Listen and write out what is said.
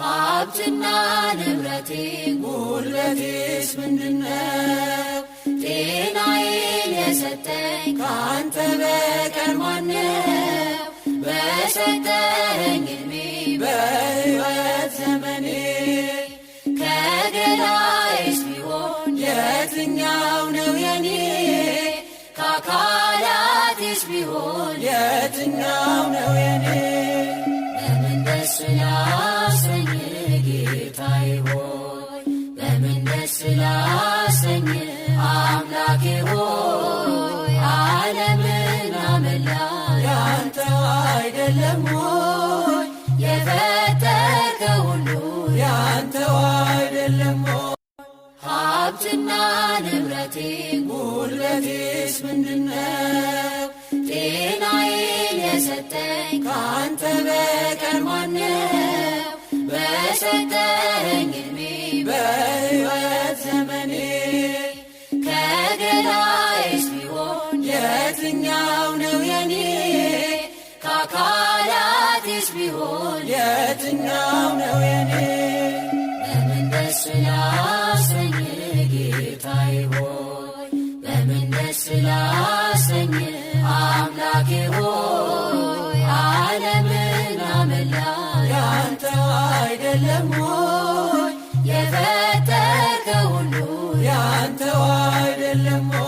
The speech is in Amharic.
ሀብትና ንብረቴ ጉልበቴስ ምንድነው? ጤናዬን የሰጠኝ ካንተ በቀር ማነው? በሰጠኝ ዕድሜ በሕይወት ዘመኔ ከገላዬስ ቢሆን የትኛው ነው የኔ? ከአካላቴስ ቢሆን የትኛው ነው የኔ? በምን ደስ ላሰኝ ጌታዬ ሆይ፣ በምን ደስ ላሰኝ አምላኬ ሆይ። ዓለምና መላ ያንተው አይደለም ሆይ? የፈጠርከው ሁሉ ያንተው አይደለም ሆይ? ሀብትና ንብረቴ ጉልበቴስ ምንድነው? ጤናዬን የሰጠኝ ካንተ በቀር ማነው? በሰጠኝ ዕድሜ በሕይወት ዘመኔ ከገላዬስ ቢሆን የትኛው ነው የኔ? ከአካላቴስ ቢሆን የትኛው ነው የኔ? በምን ደስ ላሰኝ ጌታዬ ሆይ፣ በምን ደስ ላሰኝ አምላኬ ሆይ። ዓለምና መላ ያንተው አይደለም ሆይ? የፈጠርከው ሁሉ ያንተው አይደለም ሆይ?